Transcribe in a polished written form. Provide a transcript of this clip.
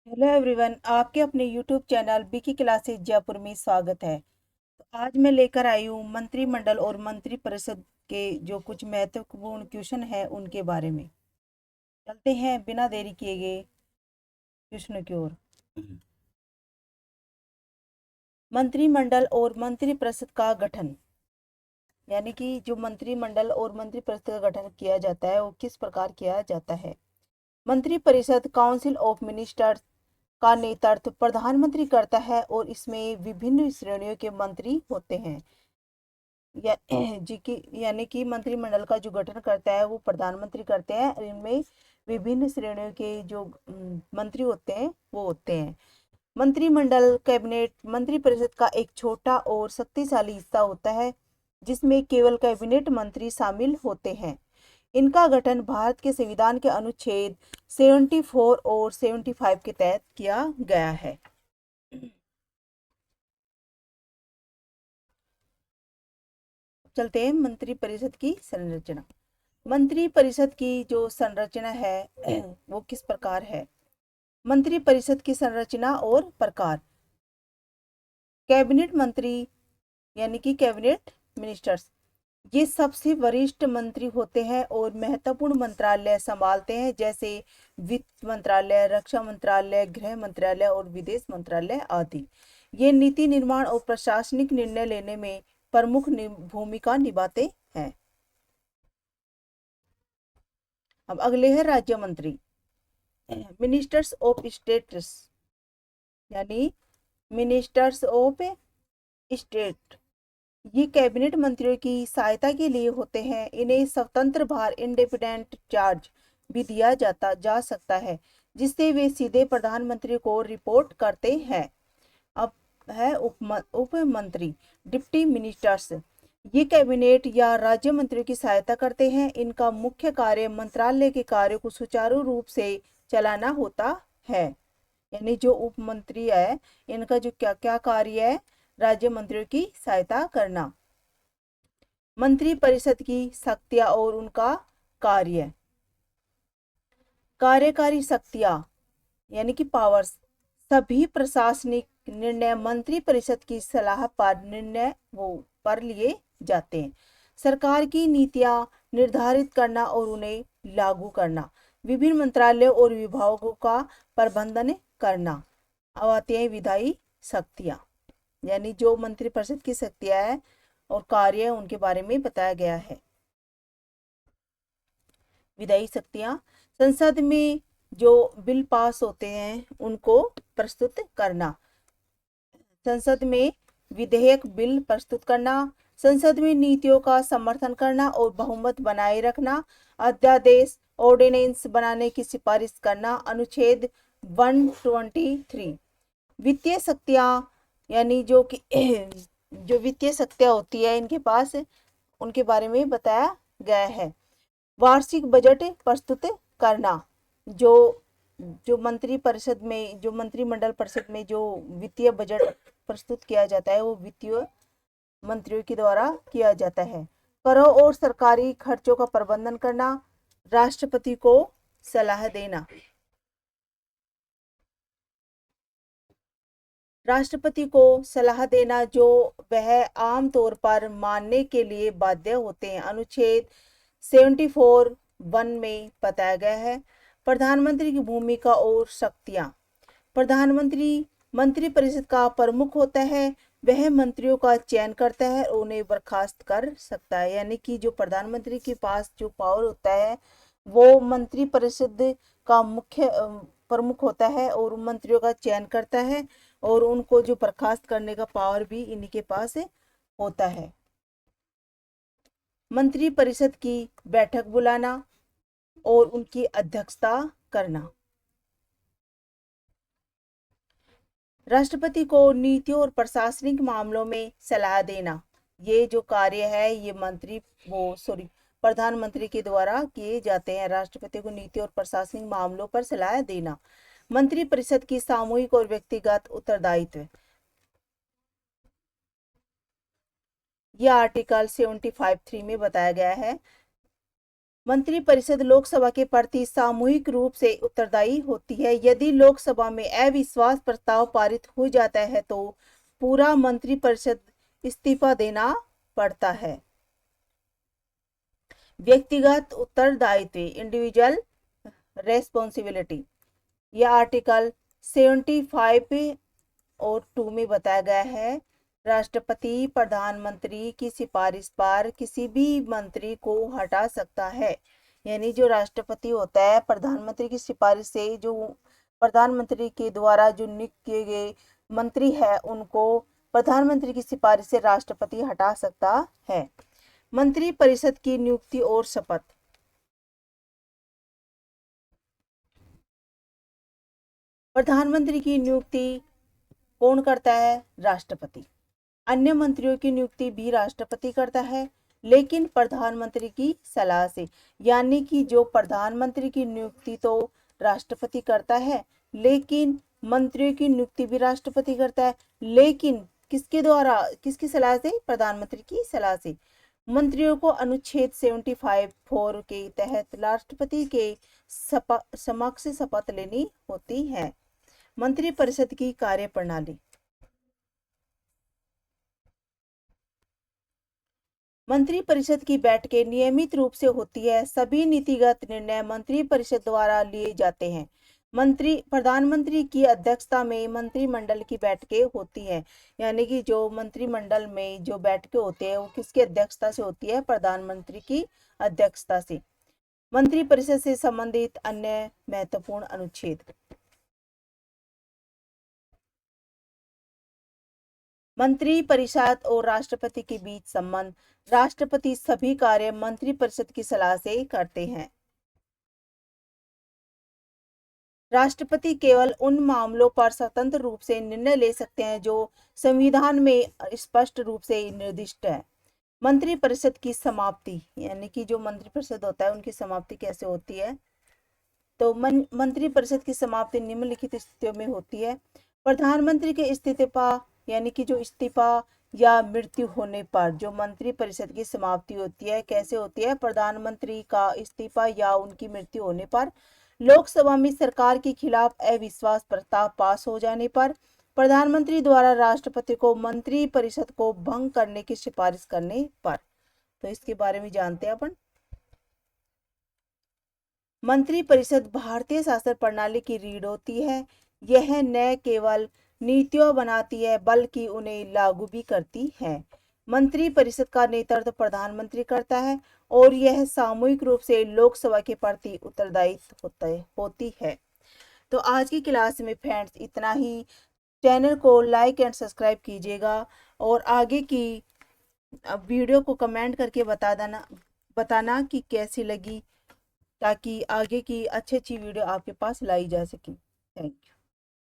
Hello everyone, आपके अपने YouTube channel बीकी classes Jaipur में स्वागत है। तो आज मैं लेकर आई हूँ मंत्रिमंडल और मंत्री परिषद के जो कुछ महत्वपूर्ण क्वेश्चन है उनके बारे में। चलते हैं बिना देरी किए गए क्वेश्चनों की ओर। मंत्रिमंडल और मंत्री परिषद का गठन, यानी कि जो मंत्रिमंडल और मंत्री परिषद का गठन किया जाता है वो किस प्रकार किया जाता है। मंत्री परिषद काउंसिल ऑफ मिनिस्टर्स का नेतृत्व प्रधानमंत्री करता है और इसमें विभिन्न श्रेणियों के मंत्री होते हैं। या जी की यानी कि मंत्रिमंडल का जो गठन करता है वो प्रधानमंत्री करते हैं और इनमें विभिन्न श्रेणियों के जो मंत्री होते हैं वो होते हैं। मंत्रिमंडल कैबिनेट मंत्री परिषद का एक छोटा और शक्तिशाली हिस्सा होता है जिसमें केवल कैबिनेट मंत्री शामिल होते हैं। इनका गठन भारत के संविधान के अनुच्छेद 74 और 75 के तहत किया गया है। चलते हैं मंत्री परिषद की संरचना। मंत्री परिषद की जो संरचना है वो किस प्रकार है। मंत्री परिषद की संरचना और प्रकार। कैबिनेट मंत्री यानी कि कैबिनेट मिनिस्टर्स, ये सबसे वरिष्ठ मंत्री होते हैं और महत्वपूर्ण मंत्रालय संभालते हैं, जैसे वित्त मंत्रालय, रक्षा मंत्रालय, गृह मंत्रालय और विदेश मंत्रालय आदि। ये नीति निर्माण और प्रशासनिक निर्णय लेने में प्रमुख भूमिका निभाते हैं। अब अगले है राज्य मंत्री, मिनिस्टर्स ऑफ स्टेट्स, यानी मिनिस्टर्स ऑफ स्टेट। ये कैबिनेट मंत्रियों की सहायता के लिए होते हैं। इन्हें स्वतंत्र भार इंडिपेंडेंट चार्ज भी दिया जा सकता है जिससे वे सीधे प्रधानमंत्री को रिपोर्ट करते हैं। अब है उप मंत्री, डिप्टी मिनिस्टर्स। ये कैबिनेट या राज्य मंत्रियों की सहायता करते हैं। इनका मुख्य कार्य मंत्रालय के कार्यों को सुचारू रूप से चलाना होता है। यानी जो उप मंत्री है इनका जो क्या क्या कार्य है, राज्य मंत्रियों की सहायता करना। मंत्री परिषद की शक्तियां और उनका कार्य। कार्यकारी शक्तियां यानी कि पावर्स, सभी प्रशासनिक निर्णय मंत्री परिषद की सलाह पर निर्णय वो पर लिए जाते हैं। सरकार की नीतियां निर्धारित करना और उन्हें लागू करना, विभिन्न मंत्रालयों और विभागों का प्रबंधन करना। अब आती है विधायी शक्तियां, यानी जो मंत्री परिषद की शक्तियां है और कार्य उनके बारे में बताया गया है। विधायी शक्तियां, संसद में जो बिल पास होते हैं उनको प्रस्तुत करना। संसद में विधेयक बिल प्रस्तुत करना, संसद में नीतियों का समर्थन करना और बहुमत बनाए रखना, अध्यादेश ऑर्डिनेंस बनाने की सिफारिश करना। अनुच्छेद 123। वित्तीय शक्तियां, यानी जो कि जो वित्तीय शक्तियां होती है इनके पास, उनके बारे में बताया गया है। वार्षिक बजट प्रस्तुत करना। जो जो मंत्री परिषद में जो मंत्रिमंडल परिषद में जो वित्तीय बजट प्रस्तुत किया जाता है वो वित्तीय मंत्रियों के द्वारा किया जाता है। करों और सरकारी खर्चों का प्रबंधन करना, राष्ट्रपति को सलाह देना। राष्ट्रपति को सलाह देना जो वह आम तौर पर मानने के लिए बाध्य होते हैं। अनुच्छेद 74(1) में बताया गया है। प्रधानमंत्री की भूमिका और शक्तियां। प्रधानमंत्री मंत्री परिषद का प्रमुख होता है। वह मंत्रियों का चयन करता है और उन्हें बर्खास्त कर सकता है। यानी कि जो प्रधानमंत्री के पास जो पावर होता है वो मंत्री परिषद का मुख्य प्रमुख होता है और मंत्रियों का चयन करता है और उनको जो बर्खास्त करने का पावर भी इन्हीं के पास होता है। मंत्री परिषद की बैठक बुलाना और उनकी अध्यक्षता करना। राष्ट्रपति को नीतियों और प्रशासनिक मामलों में सलाह देना। ये जो कार्य है ये प्रधानमंत्री के द्वारा किए जाते हैं। राष्ट्रपति को नीति और प्रशासनिक मामलों पर सलाह देना। मंत्री परिषद की सामूहिक और व्यक्तिगत उत्तरदायित्व, यह आर्टिकल 75(3) में बताया गया है। मंत्रिपरिषद लोकसभा के प्रति सामूहिक रूप से उत्तरदायी होती है। यदि लोकसभा में अविश्वास प्रस्ताव पारित हो जाता है तो पूरा मंत्रिपरिषद इस्तीफा देना पड़ता है। व्यक्तिगत उत्तरदायित्व, इंडिविजुअल रेस्पॉन्सिबिलिटी, यह आर्टिकल 75 और 2 में बताया गया है। राष्ट्रपति प्रधानमंत्री की सिफारिश पर किसी भी मंत्री को हटा सकता है। यानी जो राष्ट्रपति होता है, प्रधानमंत्री की सिफारिश से जो प्रधानमंत्री के द्वारा जो नियुक्त किए गए मंत्री है उनको प्रधानमंत्री की सिफारिश से राष्ट्रपति हटा सकता है। मंत्रिपरिषद की नियुक्ति और शपथ, प्रधानमंत्री की नियुक्ति कौन करता है? राष्ट्रपति। अन्य मंत्रियों की नियुक्ति भी राष्ट्रपति करता है, लेकिन प्रधानमंत्री की सलाह से। यानी कि जो प्रधानमंत्री की नियुक्ति तो राष्ट्रपति करता है, लेकिन मंत्रियों की नियुक्ति भी राष्ट्रपति करता है, लेकिन किसके द्वारा, किसकी सलाह से? प्रधानमंत्री की सलाह से। मंत्रियों को अनुच्छेद 75(4) के तहत राष्ट्रपति के समक्ष शपथ लेनी होती है। मंत्रिपरिषद की कार्यप्रणाली, मंत्रिपरिषद की बैठकें नियमित रूप से होती है। सभी नीतिगत निर्णय मंत्रिपरिषद द्वारा लिए जाते हैं। प्रधानमंत्री की अध्यक्षता में मंत्रिमंडल की बैठकें होती हैं। यानी कि जो मंत्रिमंडल में जो बैठकें होती है वो किसकी अध्यक्षता से होती है? प्रधानमंत्री की अध्यक्षता से। मंत्रिपरिषद से संबंधित अन्य महत्वपूर्ण अनुच्छेद, मंत्रिपरिषद और राष्ट्रपति के बीच संबंध, राष्ट्रपति सभी कार्य मंत्रिपरिषद की सलाह से करते हैं। राष्ट्रपति केवल उन मामलों पर स्वतंत्र रूप से निर्णय ले सकते हैं जो संविधान में स्पष्ट रूप से निर्दिष्ट है। मंत्रिपरिषद की समाप्ति, यानी कि जो मंत्रिपरिषद होता है उनकी समाप्ति कैसे होती है? तो मंत्रिपरिषद की समाप्ति निम्नलिखित स्थितियों में होती है। प्रधानमंत्री के इस्तीफा, यानी कि जो इस्तीफा या मृत्यु होने पर जो मंत्रिपरिषद की समाप्ति होती है, कैसे होती है? प्रधानमंत्री का इस्तीफा या उनकी मृत्यु होने पर, लोकसभा में सरकार के खिलाफ अविश्वास प्रस्ताव पास हो जाने पर, प्रधानमंत्री द्वारा राष्ट्रपति को मंत्रिपरिषद को भंग करने की सिफारिश करने पर। तो इसके बारे में जानते हैं अपन। मंत्रिपरिषद भारतीय शासन प्रणाली की रीढ़ होती है। यह न केवल नीतियां बनाती है बल्कि उन्हें लागू भी करती है। मंत्रिपरिषद का नेतृत्व प्रधानमंत्री करता है और यह सामूहिक रूप से लोकसभा के प्रति उत्तरदायी होती है। तो आज की क्लास में फ्रेंड्स इतना ही। चैनल को लाइक एंड सब्सक्राइब कीजिएगा और आगे की वीडियो को कमेंट करके बताना कि कैसी लगी, ताकि आगे की अच्छी वीडियो आपके पास लाई जा सके। Thank you.